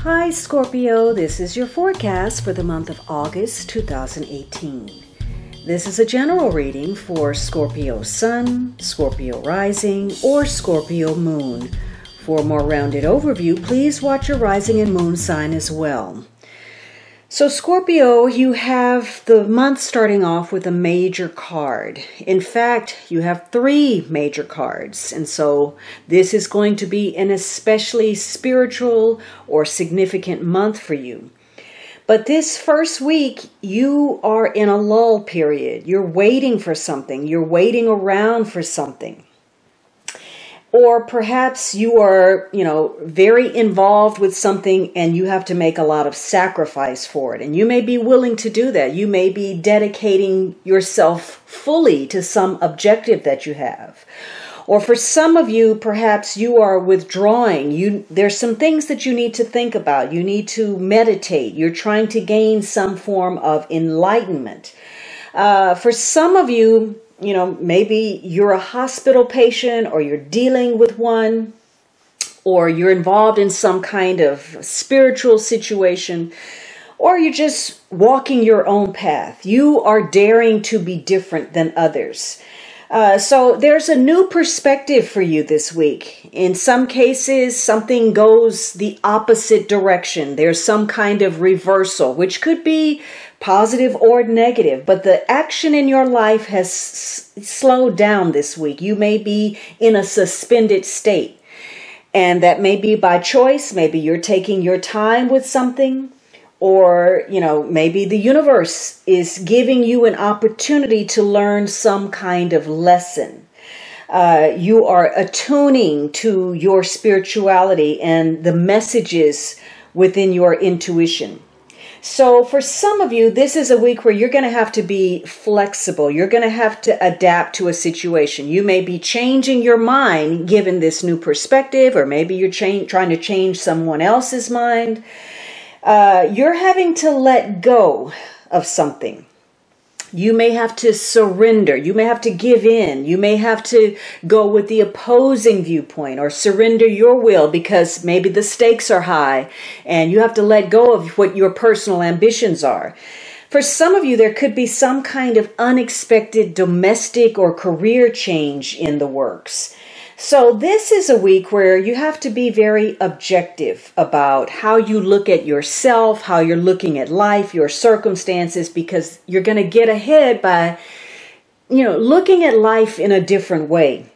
Hi Scorpio, this is your forecast for the month of August 2018. This is a general reading for Scorpio Sun, Scorpio Rising, or Scorpio Moon. For a more rounded overview, please watch your rising and moon sign as well. So Scorpio, you have the month starting off with a major card. In fact, you have 3 major cards. And so this is going to be an especially spiritual or significant month for you. But this first week, you are in a lull period. You're waiting for something. You're waiting around for something. Or perhaps you are, very involved with something and you have to make a lot of sacrifice for it. And you may be willing to do that. You may be dedicating yourself fully to some objective that you have. Or for some of you, perhaps you are withdrawing. There's some things that you need to think about. You need to meditate. You're trying to gain some form of enlightenment. For some of you, maybe you're a hospital patient or you're dealing with one, or you're involved in some kind of spiritual situation, or you're just walking your own path. You are daring to be different than others. So there's a new perspective for you this week. In some cases, something goes the opposite direction. There's some kind of reversal, which could be positive or negative, but the action in your life has slowed down this week. You may be in a suspended state, and that may be by choice. Maybe you're taking your time with something, or, maybe the universe is giving you an opportunity to learn some kind of lesson. You are attuning to your spirituality and the messages within your intuition. So for some of you, this is a week where you're going to have to be flexible. You're going to have to adapt to a situation. You may be changing your mind given this new perspective, or maybe you're trying to change someone else's mind. You're having to let go of something. You may have to surrender. You may have to give in. You may have to go with the opposing viewpoint or surrender your will because maybe the stakes are high and you have to let go of what your personal ambitions are. For some of you, there could be some kind of unexpected domestic or career change in the works. So this is a week where you have to be very objective about how you look at yourself, how you're looking at life, your circumstances, because you're going to get ahead by, looking at life in a different way.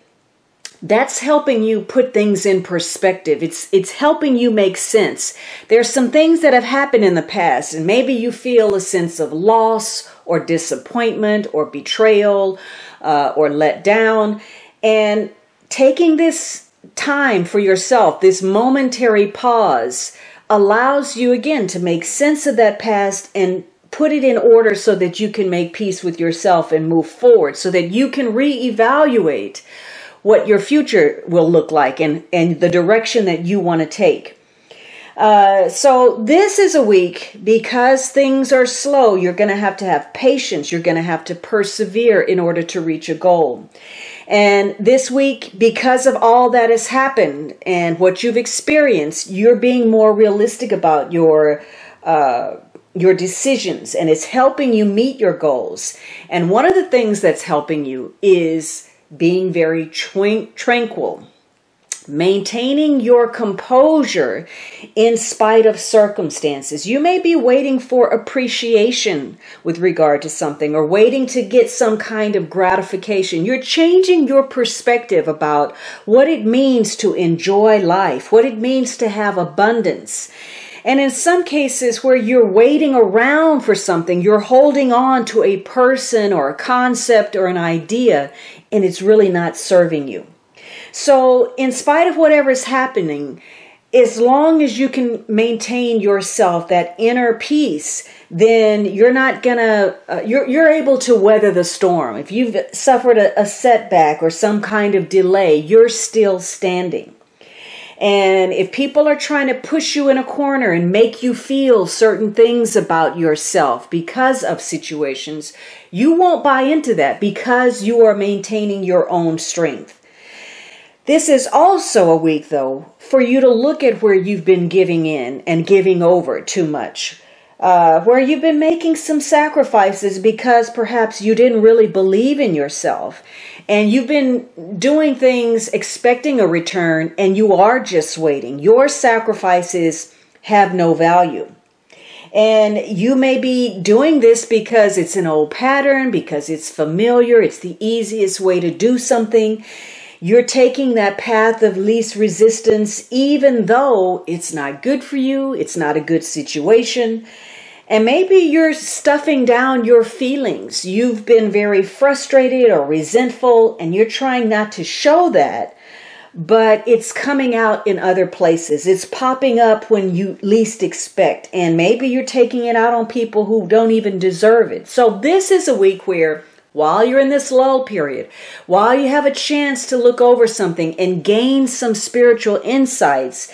That's helping you put things in perspective. It's helping you make sense. There's some things that have happened in the past, and maybe you feel a sense of loss or disappointment or betrayal or let down. And taking this time for yourself, this momentary pause, allows you again to make sense of that past and put it in order so that you can make peace with yourself and move forward, so that you can reevaluate what your future will look like and the direction that you want to take. So this is a week, because things are slow, you're going to have patience. You're going to have to persevere in order to reach a goal. And this week, because of all that has happened and what you've experienced, you're being more realistic about your decisions, and it's helping you meet your goals. And one of the things that's helping you is being very tranquil. Maintaining your composure in spite of circumstances. You may be waiting for appreciation with regard to something, or waiting to get some kind of gratification. You're changing your perspective about what it means to enjoy life, what it means to have abundance. And in some cases where you're waiting around for something, you're holding on to a person or a concept or an idea, and it's really not serving you. So in spite of whatever is happening, as long as you can maintain yourself, that inner peace, then you're not gonna, you're able to weather the storm. If you've suffered a setback or some kind of delay, you're still standing. And if people are trying to push you in a corner and make you feel certain things about yourself because of situations, you won't buy into that because you are maintaining your own strength. This is also a week, though, for you to look at where you've been giving in and giving over too much. Where you've been making some sacrifices because perhaps you didn't really believe in yourself. And you've been doing things expecting a return, and you are just waiting. Your sacrifices have no value. And you may be doing this because it's an old pattern, because it's familiar, it's the easiest way to do something. You're taking that path of least resistance, even though it's not good for you, it's not a good situation. And maybe you're stuffing down your feelings. You've been very frustrated or resentful, and you're trying not to show that, but it's coming out in other places. It's popping up when you least expect, and maybe you're taking it out on people who don't even deserve it. So this is a week where, while you're in this lull period, while you have a chance to look over something and gain some spiritual insights,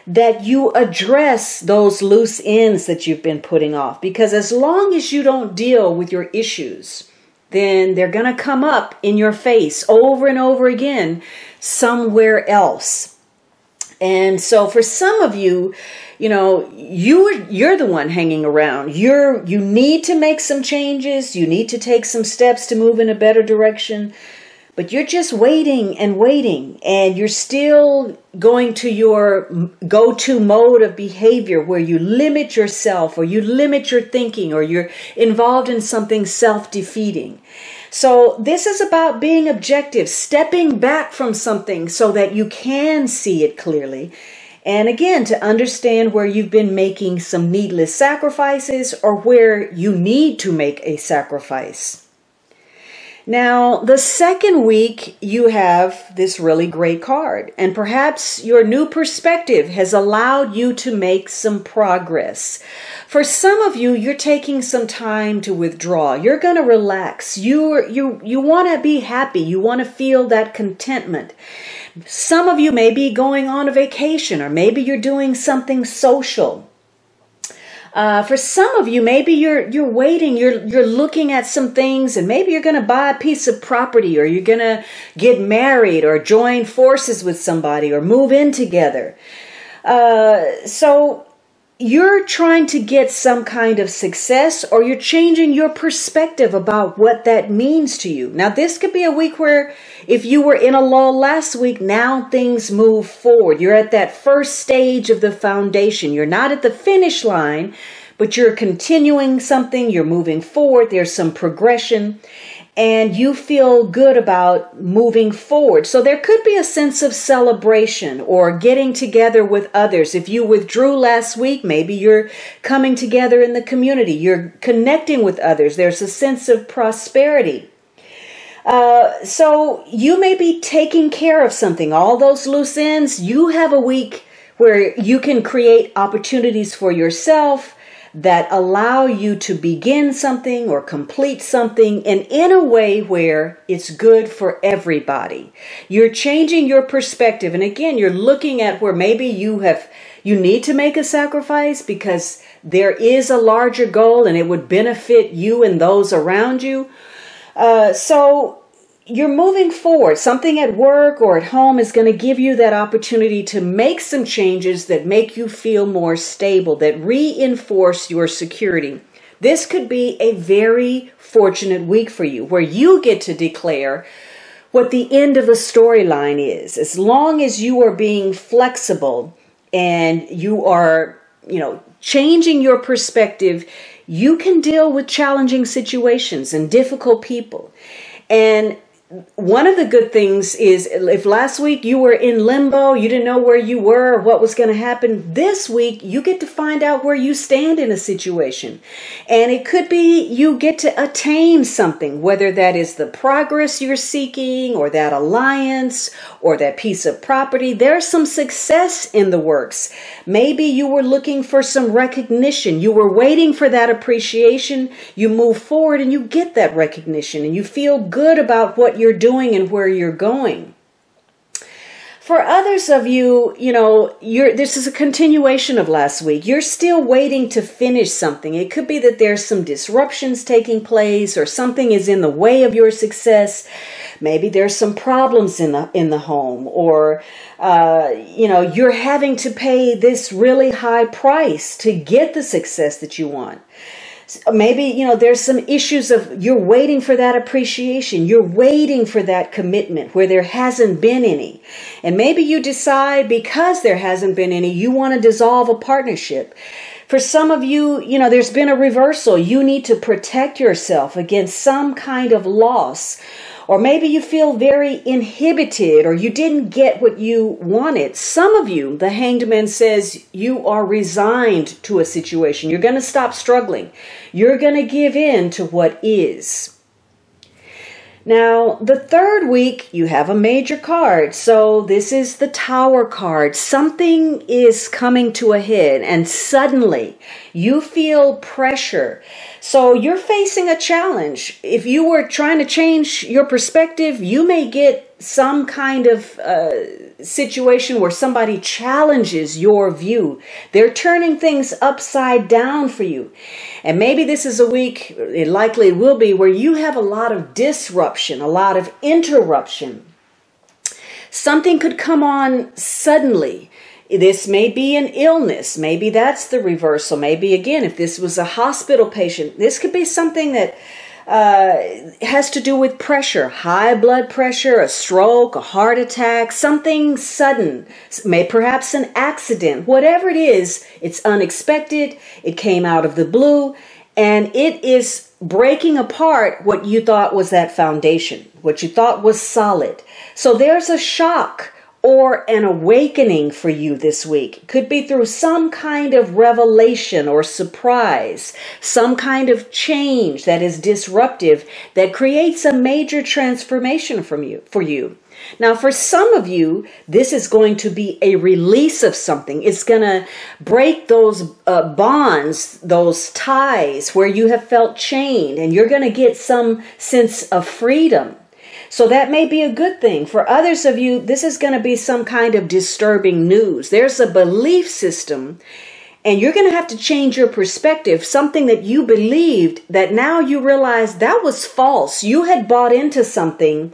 that you address those loose ends that you've been putting off. Because as long as you don't deal with your issues, then they're going to come up in your face over and over again somewhere else. And so for some of you, you're the one hanging around. You need to make some changes. You need to take some steps to move in a better direction. But you're just waiting and waiting, and you're still going to your go-to mode of behavior where you limit yourself, or you limit your thinking, or you're involved in something self-defeating. So this is about being objective, stepping back from something so that you can see it clearly. And again, to understand where you've been making some needless sacrifices or where you need to make a sacrifice. Now, the second week, you have this really great card, and perhaps your new perspective has allowed you to make some progress. For some of you, you're taking some time to withdraw. You're going to relax. You want to be happy. You want to feel that contentment. Some of you may be going on a vacation, or maybe you're doing something social. For some of you, maybe you're waiting, you're looking at some things, and maybe you're going to buy a piece of property, or you're going to get married, or join forces with somebody, or move in together. So you're trying to get some kind of success, or you're changing your perspective about what that means to you. Now, this could be a week where if you were in a lull last week, now things move forward. You're at that first stage of the foundation. You're not at the finish line, but you're continuing something. You're moving forward. There's some progression, and you feel good about moving forward. So there could be a sense of celebration or getting together with others. If you withdrew last week, maybe you're coming together in the community. You're connecting with others. There's a sense of prosperity. So you may be taking care of something. All those loose ends, you have a week where you can create opportunities for yourself that allow you to begin something or complete something, and in a way where it's good for everybody. You're changing your perspective. And again, you're looking at where maybe you need to make a sacrifice because there is a larger goal and it would benefit you and those around you. So you're moving forward. Something at work or at home is going to give you that opportunity to make some changes that make you feel more stable, that reinforce your security. This could be a very fortunate week for you, where you get to declare what the end of the storyline is. As long as you are being flexible and you are, changing your perspective, you can deal with challenging situations and difficult people. And one of the good things is, if last week you were in limbo, you didn't know where you were or what was going to happen, this week you get to find out where you stand in a situation. And it could be you get to attain something, whether that is the progress you're seeking or that alliance or that piece of property. There's some success in the works. Maybe you were looking for some recognition. You were waiting for that appreciation. You move forward and you get that recognition and you feel good about what you're doing and where you're going. For others of you, this is a continuation of last week. You're still waiting to finish something. It could be that there's some disruptions taking place or something is in the way of your success. maybe there's some problems in the home, or you're having to pay this really high price to get the success that you want. Maybe, there's some issues of you're waiting for that appreciation. You're waiting for that commitment where there hasn't been any. And maybe you decide because there hasn't been any, you want to dissolve a partnership. For some of you, there's been a reversal. You need to protect yourself against some kind of loss. Or maybe you feel very inhibited, or you didn't get what you wanted. Some of you, the Hanged Man says, you are resigned to a situation. You're going to stop struggling. You're going to give in to what is. Now, the third week, you have a major card. So this is the Tower card. Something is coming to a head, and suddenly you feel pressure. So you're facing a challenge. If you were trying to change your perspective, you may get some kind of situation where somebody challenges your view. They're turning things upside down for you. And maybe this is a week, it likely will be, where you have a lot of disruption, a lot of interruption. Something could come on suddenly. This may be an illness. Maybe that's the reversal. Maybe, again, if this was a hospital patient, this could be something that has to do with pressure, high blood pressure, a stroke, a heart attack, something sudden, perhaps an accident. Whatever it is, it's unexpected. It came out of the blue, and it is breaking apart what you thought was that foundation, what you thought was solid. So there's a shock or an awakening for you this week. It could be through some kind of revelation or surprise, some kind of change that is disruptive that creates a major transformation for you. Now, for some of you, this is going to be a release of something. It's going to break those bonds, those ties where you have felt chained, and you're going to get some sense of freedom. So that may be a good thing. For others of you, this is going to be some kind of disturbing news. There's a belief system, and you're going to have to change your perspective. Something that you believed that now you realize that was false. You had bought into something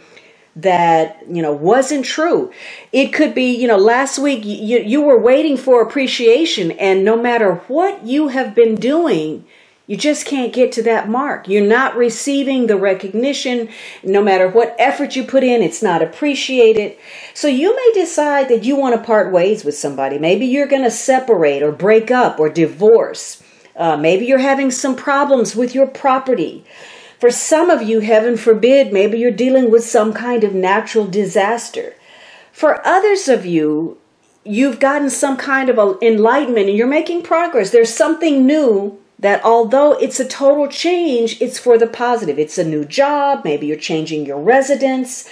that, wasn't true. It could be, last week you were waiting for appreciation, and no matter what you have been doing, you just can't get to that mark. You're not receiving the recognition. No matter what effort you put in, it's not appreciated. So you may decide that you want to part ways with somebody. Maybe you're going to separate or break up or divorce. Maybe you're having some problems with your property. For some of you, heaven forbid, maybe you're dealing with some kind of natural disaster. For others of you, you've gotten some kind of enlightenment and you're making progress. There's something new that although it's a total change, it's for the positive. It's a new job. Maybe you're changing your residence.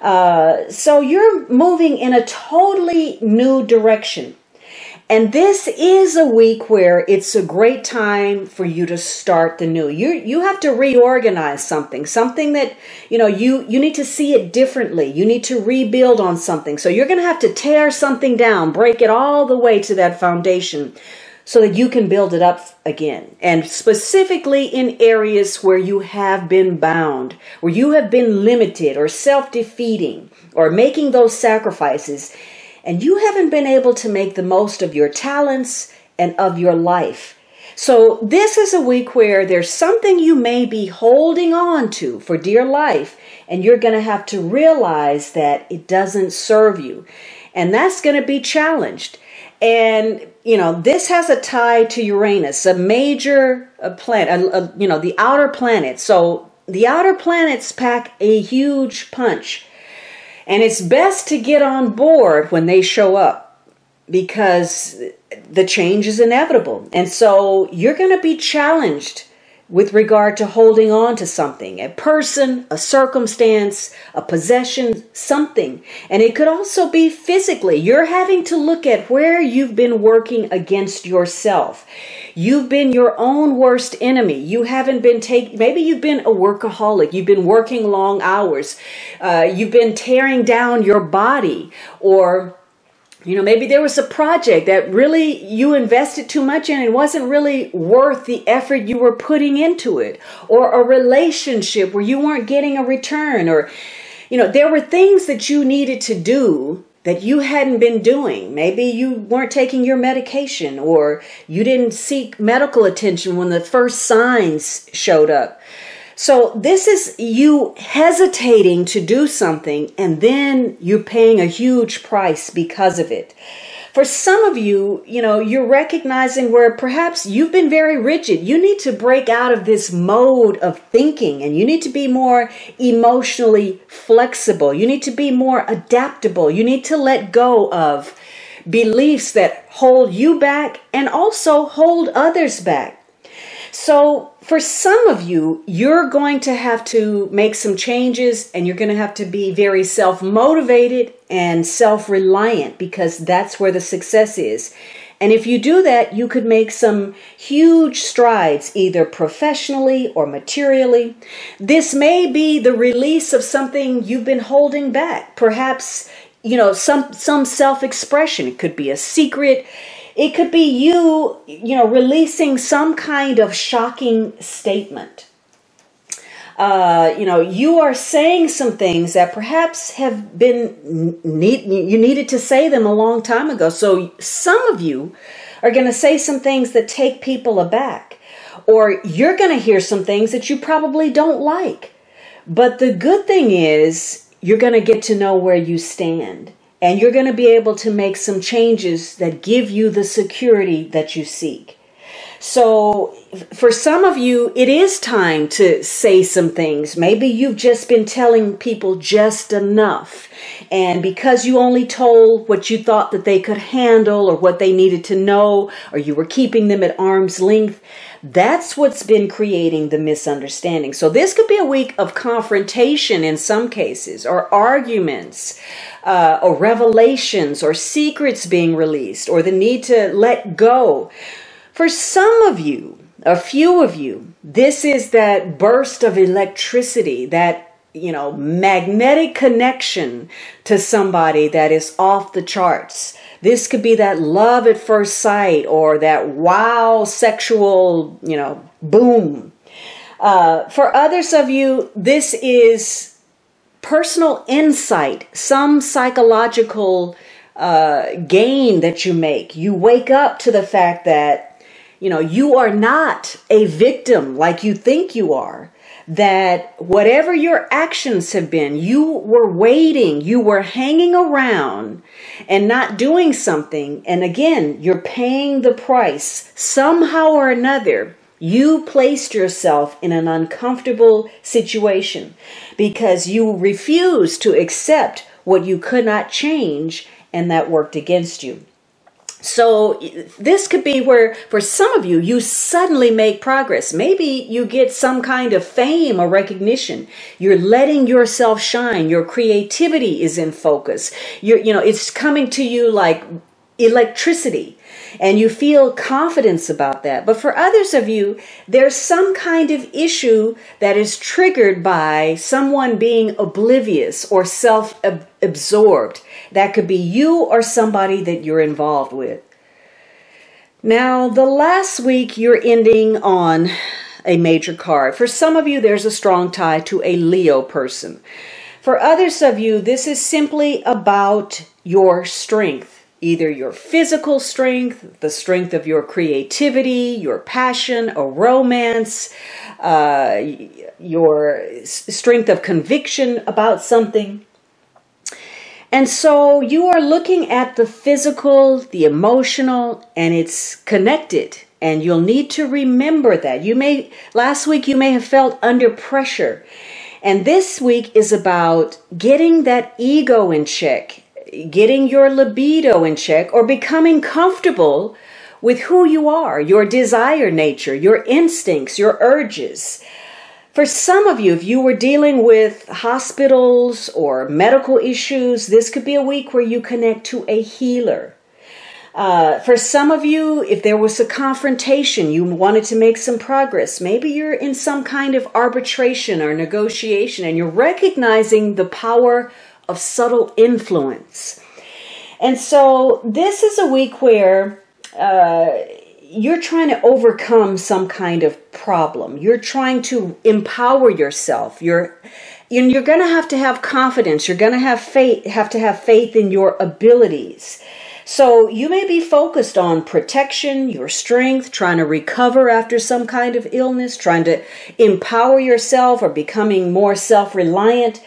So you're moving in a totally new direction. And this is a week where it's a great time for you to start the new. You have to reorganize something that, you need to see it differently. You need to rebuild on something. So you're going to have to tear something down, break it all the way to that foundation, so that you can build it up again. And specifically in areas where you have been bound, where you have been limited or self-defeating or making those sacrifices, and you haven't been able to make the most of your talents and of your life. So this is a week where there's something you may be holding on to for dear life, and you're going to have to realize that it doesn't serve you. And that's going to be challenged. And, this has a tie to Uranus, a major planet, the outer planets. So the outer planets pack a huge punch. And it's best to get on board when they show up because the change is inevitable. And so you're going to be challenged with regard to holding on to something, a person, a circumstance, a possession, something. And it could also be physically. You're having to look at where you've been working against yourself. You've been your own worst enemy. You haven't been maybe you've been a workaholic. You've been working long hours. You've been tearing down your body, or maybe there was a project that really you invested too much in and it wasn't really worth the effort you were putting into it, or a relationship where you weren't getting a return, or there were things that you needed to do that you hadn't been doing. Maybe you weren't taking your medication, or you didn't seek medical attention when the first signs showed up. So this is you hesitating to do something, and then you're paying a huge price because of it. For some of you, you're recognizing where perhaps you've been very rigid. You need to break out of this mode of thinking, and you need to be more emotionally flexible. You need to be more adaptable. You need to let go of beliefs that hold you back and also hold others back. So for some of you, you're going to have to make some changes, and you're going to have to be very self-motivated and self-reliant, because that's where the success is. And if you do that, you could make some huge strides, either professionally or materially. This may be the release of something you've been holding back. Perhaps, some self-expression. It could be a secret. It could be you, releasing some kind of shocking statement. You are saying some things that perhaps have been, you needed to say them a long time ago. So some of you are going to say some things that take people aback, or you're going to hear some things that you probably don't like. But the good thing is you're going to get to know where you stand. And you're going to be able to make some changes that give you the security that you seek. So for some of you, it is time to say some things. Maybe you've just been telling people just enough. And because you only told what you thought that they could handle, or what they needed to know, or you were keeping them at arm's length, that's what's been creating the misunderstanding. So this could be a week of confrontation in some cases, or arguments, or revelations, or secrets being released, or the need to let go. For some of you, a few of you, this is that burst of electricity, that magnetic connection to somebody that is off the charts. This could be that love at first sight, or that wow sexual, boom. For others of you, this is personal insight, some psychological gain that you make. You wake up to the fact that, you are not a victim like you think you are. That whatever your actions have been, you were waiting, you were hanging around and not doing something. And again, you're paying the price. Somehow or another, you placed yourself in an uncomfortable situation because you refused to accept what you could not change, and that worked against you. So this could be where, for some of you, you suddenly make progress. Maybe you get some kind of fame or recognition. You're letting yourself shine. Your creativity is in focus. It's coming to you like electricity, and you feel confidence about that. But for others of you, there's some kind of issue that is triggered by someone being oblivious or self-absorbed. That could be you or somebody that you're involved with. Now, the last week you're ending on a major card. For some of you, there's a strong tie to a Leo person. For others of you, this is simply about your strength. Either your physical strength, the strength of your creativity, your passion, a romance, your strength of conviction about something. And so you are looking at the physical, the emotional, and it's connected. And you'll need to remember that. Last week you may have felt under pressure. And this week is about getting that ego in check, getting your libido in check, or becoming comfortable with who you are, your desire nature, your instincts, your urges. For some of you, if you were dealing with hospitals or medical issues, this could be a week where you connect to a healer. For some of you, if there was a confrontation, you wanted to make some progress. Maybe you're in some kind of arbitration or negotiation, and you're recognizing the power of subtle influence. And so this is a week where you're trying to overcome some kind of problem. You're trying to empower yourself. You're And you're going to have confidence. You're going to have faith in your abilities. So you may be focused on protection, your strength, trying to recover after some kind of illness, trying to empower yourself or becoming more self-reliant.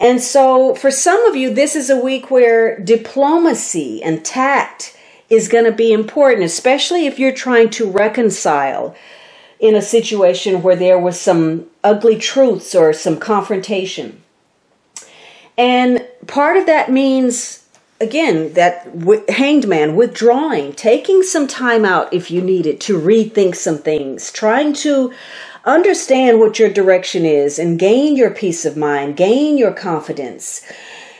And so for some of you, this is a week where diplomacy and tact is going to be important, especially if you're trying to reconcile in a situation where there was some ugly truths or some confrontation. And part of that means, again, that Hanged Man, withdrawing, taking some time out if you need it to rethink some things, trying to understand what your direction is and gain your peace of mind, gain your confidence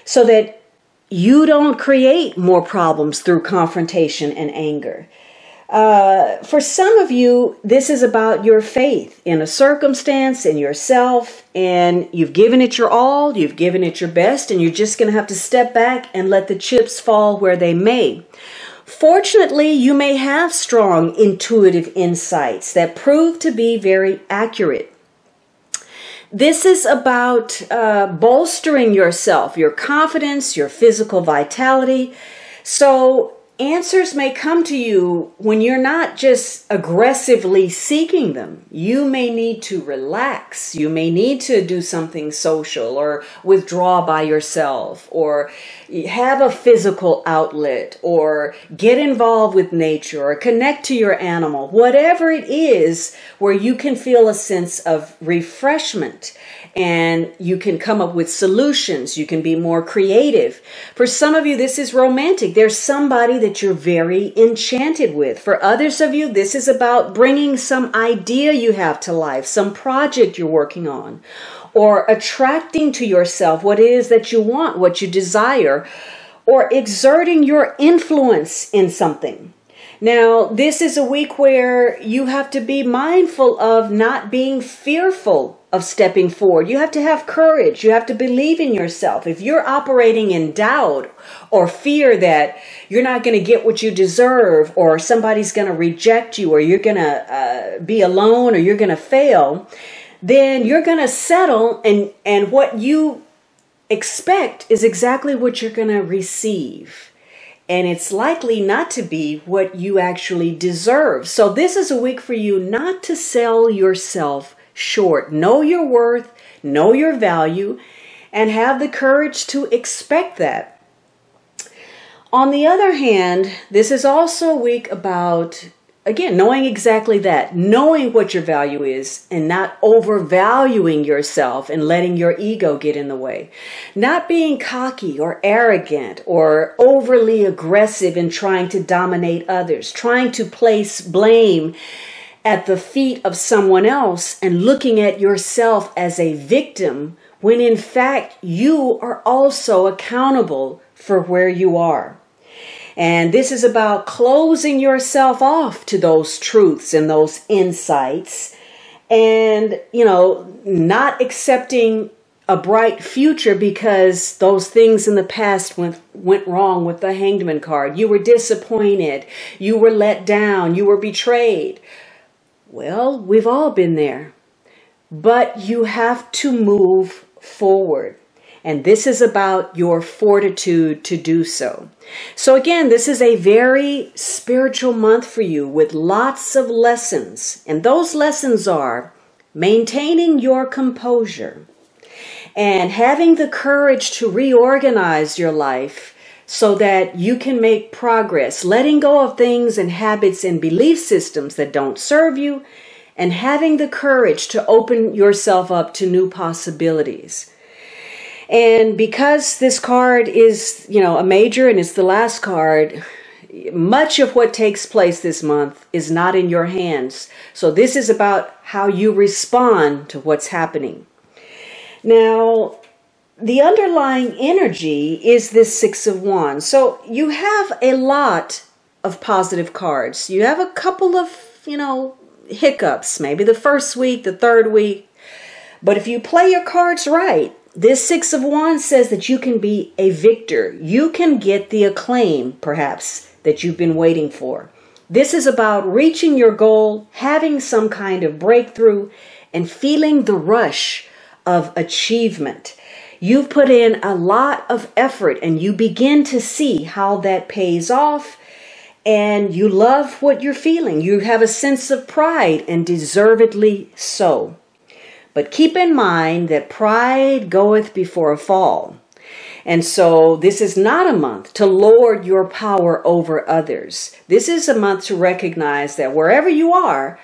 so that you don't create more problems through confrontation and anger. For some of you, this is about your faith in a circumstance, in yourself, and you've given it your all, you've given it your best, and you're just going to have to step back and let the chips fall where they may. Fortunately, you may have strong intuitive insights that prove to be very accurate. This is about bolstering yourself, your confidence, your physical vitality. So answers may come to you when you're not just aggressively seeking them. You may need to relax. You may need to do something social or withdraw by yourself or have a physical outlet or get involved with nature or connect to your animal. Whatever it is where you can feel a sense of refreshment and you can come up with solutions. You can be more creative. For some of you, this is romantic. There's somebody that you're very enchanted with. For others of you, this is about bringing some idea you have to life, some project you're working on, or attracting to yourself what it is that you want, what you desire, or exerting your influence in something. Now, this is a week where you have to be mindful of not being fearful of stepping forward. You have to have courage. You have to believe in yourself. If you're operating in doubt or fear that you're not going to get what you deserve, or somebody's going to reject you, or you're going to be alone, or you're going to fail, then you're going to settle, and what you expect is exactly what you're going to receive. And it's likely not to be what you actually deserve. So this is a week for you not to sell yourself short. Know your worth, know your value, and have the courage to expect that. On the other hand, this is also a week about, again, knowing exactly that, knowing what your value is and not overvaluing yourself and letting your ego get in the way. Not being cocky or arrogant or overly aggressive in trying to dominate others, trying to place blame at the feet of someone else and looking at yourself as a victim when in fact you are also accountable for where you are. And this is about closing yourself off to those truths and those insights and, not accepting a bright future because those things in the past went wrong with the Hanged Man card. You were disappointed. You were let down. You were betrayed. Well, we've all been there. But you have to move forward. And this is about your fortitude to do so. So again, this is a very spiritual month for you with lots of lessons. And those lessons are maintaining your composure and having the courage to reorganize your life so that you can make progress, letting go of things and habits and belief systems that don't serve you, and having the courage to open yourself up to new possibilities. And because this card is, a major and it's the last card, much of what takes place this month is not in your hands. So this is about how you respond to what's happening. Now, the underlying energy is this Six of Wands. So you have a lot of positive cards. You have a couple of, hiccups, maybe the first week, the third week. But if you play your cards right, this Six of Wands says that you can be a victor. You can get the acclaim, perhaps, that you've been waiting for. This is about reaching your goal, having some kind of breakthrough, and feeling the rush of achievement. You've put in a lot of effort and you begin to see how that pays off, and you love what you're feeling. You have a sense of pride, and deservedly so. But keep in mind that pride goeth before a fall. And so this is not a month to lord your power over others. This is a month to recognize that wherever you are,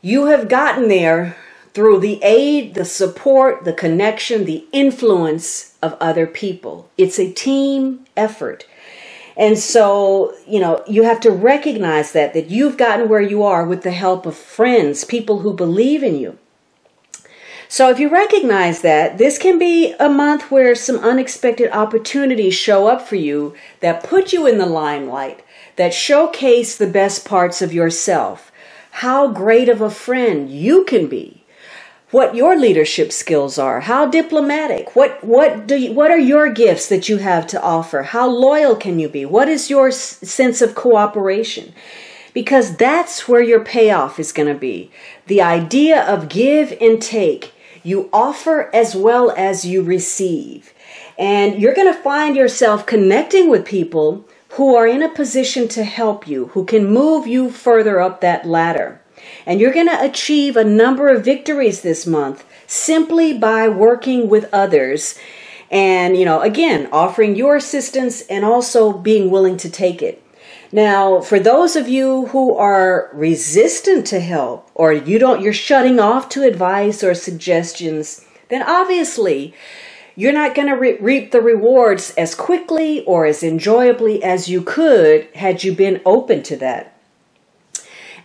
you have gotten there through the aid, the support, the connection, the influence of other people. It's a team effort. And so, you have to recognize that you've gotten where you are with the help of friends, people who believe in you. So if you recognize that, this can be a month where some unexpected opportunities show up for you that put you in the limelight, that showcase the best parts of yourself, how great of a friend you can be, what your leadership skills are, how diplomatic, what are your gifts that you have to offer, how loyal can you be, what is your sense of cooperation? Because that's where your payoff is going to be. The idea of give and take. You offer as well as you receive. And you're going to find yourself connecting with people who are in a position to help you, who can move you further up that ladder. And you're going to achieve a number of victories this month simply by working with others and, again, offering your assistance and also being willing to take it. Now, for those of you who are resistant to help, or you're shutting off to advice or suggestions, then obviously you're not going to reap the rewards as quickly or as enjoyably as you could had you been open to that.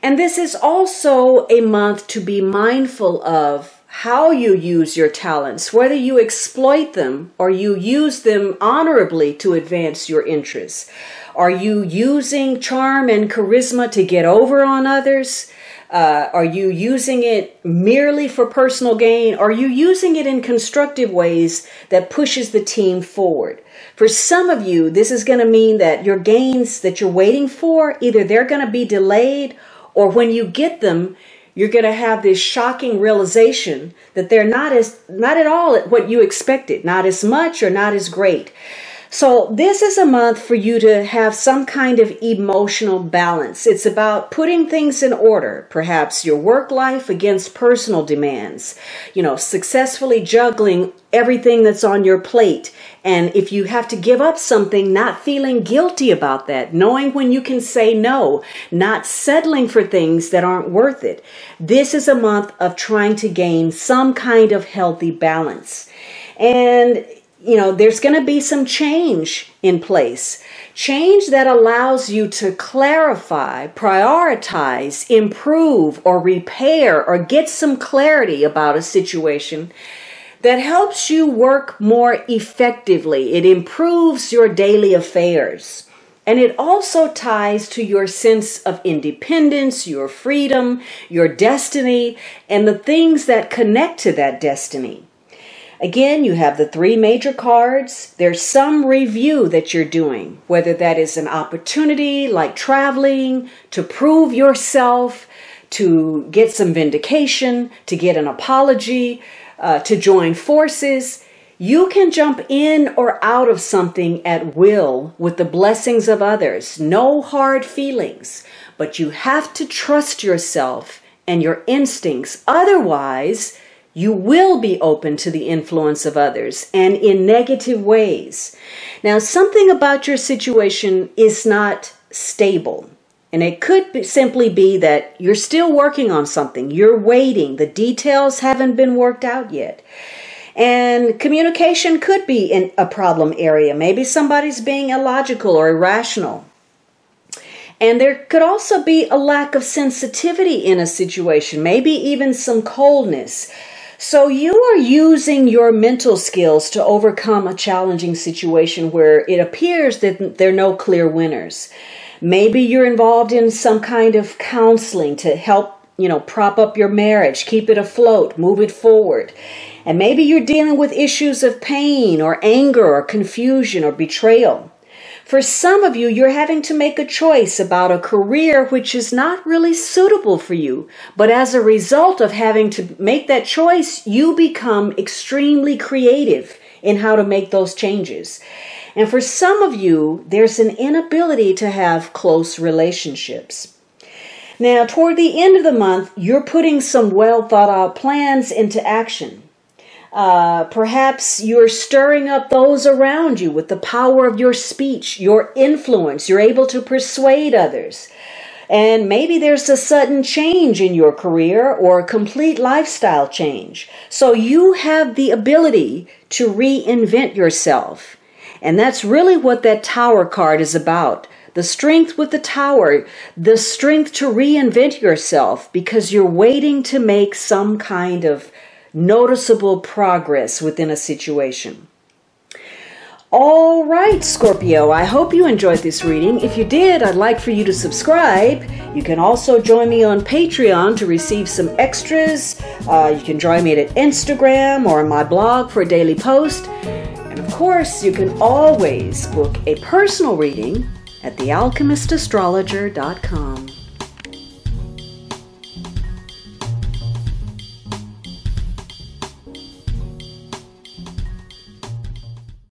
And this is also a month to be mindful of how you use your talents, whether you exploit them or you use them honorably to advance your interests. Are you using charm and charisma to get over on others? Are you using it merely for personal gain? Are you using it in constructive ways that pushes the team forward? For some of you, this is going to mean that your gains that you're waiting for, either they're going to be delayed, or when you get them, you're going to have this shocking realization that they're not at all what you expected, not as much or not as great. So this is a month for you to have some kind of emotional balance. It's about putting things in order, perhaps your work life against personal demands, successfully juggling everything that's on your plate. And if you have to give up something, not feeling guilty about that, knowing when you can say no, not settling for things that aren't worth it. This is a month of trying to gain some kind of healthy balance. And there's going to be some change in place. Change that allows you to clarify, prioritize, improve, or repair, or get some clarity about a situation that helps you work more effectively. It improves your daily affairs. And it also ties to your sense of independence, your freedom, your destiny, and the things that connect to that destiny. Again, you have the three major cards. There's some review that you're doing, whether that is an opportunity like traveling, to prove yourself, to get some vindication, to get an apology, to join forces. You can jump in or out of something at will with the blessings of others. No hard feelings, but you have to trust yourself and your instincts. Otherwise, you will be open to the influence of others and in negative ways. Now, something about your situation is not stable. And it could simply be that you're still working on something. You're waiting. The details haven't been worked out yet. And communication could be in a problem area. Maybe somebody's being illogical or irrational. And there could also be a lack of sensitivity in a situation, maybe even some coldness. So you are using your mental skills to overcome a challenging situation where it appears that there are no clear winners. Maybe you're involved in some kind of counseling to help, prop up your marriage, keep it afloat, move it forward. And maybe you're dealing with issues of pain or anger or confusion or betrayal. For some of you, you're having to make a choice about a career which is not really suitable for you. But as a result of having to make that choice, you become extremely creative in how to make those changes. And for some of you, there's an inability to have close relationships. Now, toward the end of the month, you're putting some well thought out plans into action. Perhaps you're stirring up those around you with the power of your speech, your influence. You're able to persuade others. And maybe there's a sudden change in your career or a complete lifestyle change. So you have the ability to reinvent yourself. And that's really what that Tower card is about. The strength with the Tower, the strength to reinvent yourself because you're waiting to make some kind of noticeable progress within a situation. All right, Scorpio, I hope you enjoyed this reading. If you did, I'd like for you to subscribe. You can also join me on Patreon to receive some extras. You can join me at Instagram or on my blog for a daily post. And of course, you can always book a personal reading at thealchemistastrologer.com.